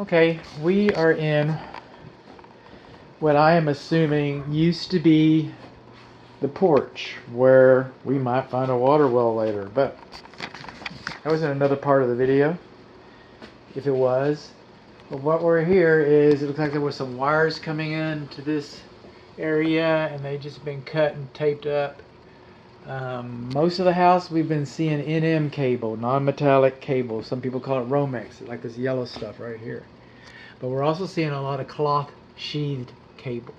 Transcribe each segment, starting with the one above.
Okay, we are in what I am assuming used to be the porch where we might find a water well later, but that was in another part of the video, if it was. But what we're here is, it looks like there were some wires coming in to this area and they just been cut and taped up. Most of the house we've been seeing NM cable, non-metallic cable. Some people call it Romex, like this yellow stuff right here. But we're also seeing a lot of cloth sheathed cable.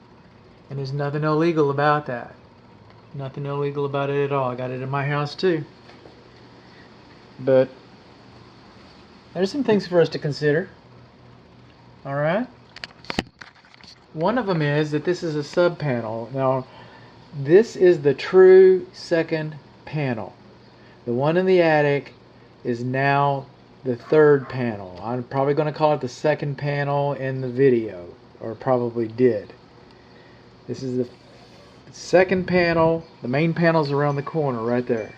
And there's nothing illegal about that. Nothing illegal about it at all. I got it in my house too. But there's some things for us to consider. Alright? One of them is that this is a sub panel. Now, this is the true second panel. The one in the attic is now the third panel. I'm probably going to call it the second panel in the video, or probably did. This is the second panel. The main panel's around the corner right there.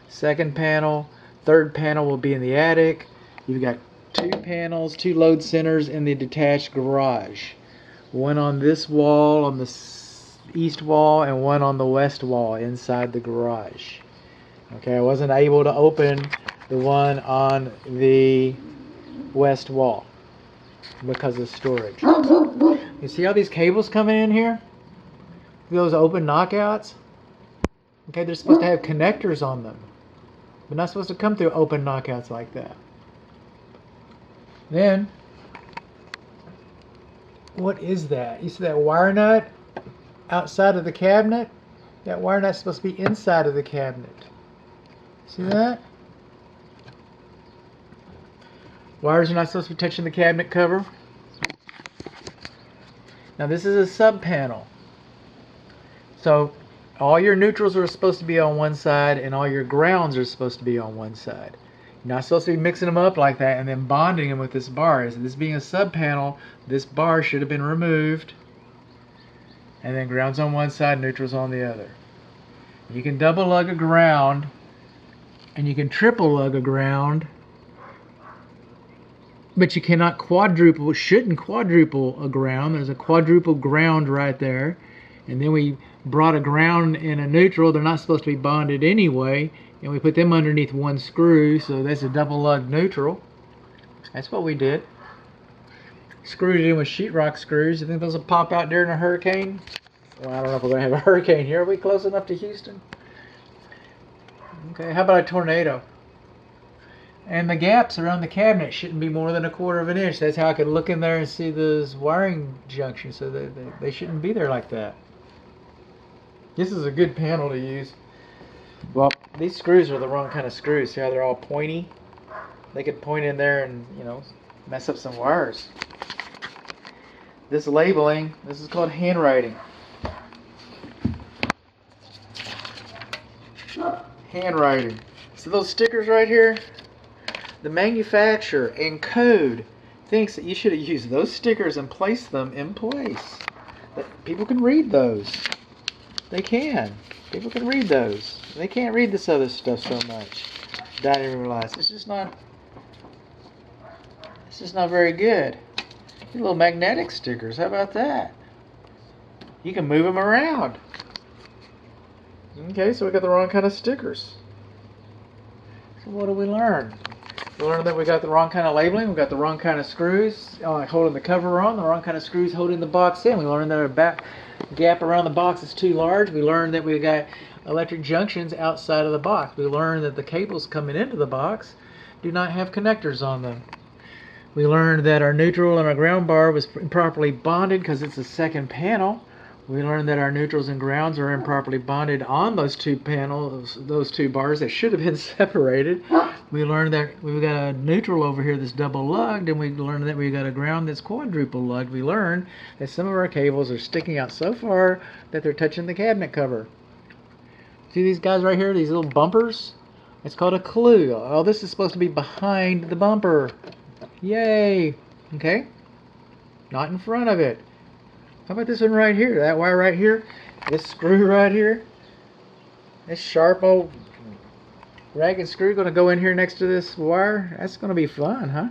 Second panel. Third panel will be in the attic. You've got two panels, two load centers in the detached garage. One on this wall, on the east wall, and one on the west wall inside the garage. Okay, I wasn't able to open the one on the west wall because of storage. You see how these cables coming in here? Those open knockouts? Okay, they're supposed to have connectors on them. They're not supposed to come through open knockouts like that. Then, what is that? You see that wire nut outside of the cabinet? That wire nut's supposed to be inside of the cabinet. See that? Wires are not supposed to be touching the cabinet cover. Now this is a sub panel. So all your neutrals are supposed to be on one side and all your grounds are supposed to be on one side. You're not supposed to be mixing them up like that and then bonding them with this bar. So this being a sub panel, this bar should have been removed. And then grounds on one side, neutrals on the other. You can double lug a ground and you can triple lug a ground, but you cannot quadruple, shouldn't quadruple a ground. There's a quadruple ground right there. And then we brought a ground and a neutral. They're not supposed to be bonded anyway. And we put them underneath one screw, so that's a double lug neutral. That's what we did. Screwed it in with sheetrock screws. You think those will pop out during a hurricane? Well, I don't know if we're going to have a hurricane here. Are we close enough to Houston? Okay, how about a tornado? And the gaps around the cabinet shouldn't be more than 1/4 of an inch. That's how I could look in there and see those wiring junctions. So they shouldn't be there like that. This is a good panel to use. Well, these screws are the wrong kind of screws. See how they're all pointy? They could point in there and, you know, mess up some wires. This labeling, this is called handwriting. Handwriting. So those stickers right here, the manufacturer and code thinks that you should have used those stickers and placed them in place. That people can read those. They can. People can read those. They can't read this other stuff so much. I didn't realize. It's just not very good. These little magnetic stickers. How about that? You can move them around. Okay, so we got the wrong kind of stickers. So what do we learn? We learned that we got the wrong kind of labeling. We got the wrong kind of screws holding the cover on. The wrong kind of screws holding the box in. We learned that our back gap around the box is too large. We learned that we got electric junctions outside of the box. We learned that the cables coming into the box do not have connectors on them. We learned that our neutral and our ground bar was improperly bonded because it's a second panel. We learned that our neutrals and grounds are improperly bonded on those two panels, those two bars that should have been separated. We learned that we've got a neutral over here that's double lugged, and we learned that we got a ground that's quadruple lugged. We learned that some of our cables are sticking out so far that they're touching the cabinet cover. See these guys right here, these little bumpers? It's called a clue. Oh, this is supposed to be behind the bumper. Yay! Okay? Not in front of it. How about this one right here? That wire right here? This screw right here? This sharp old ragged screw going to go in here next to this wire? That's going to be fun, huh?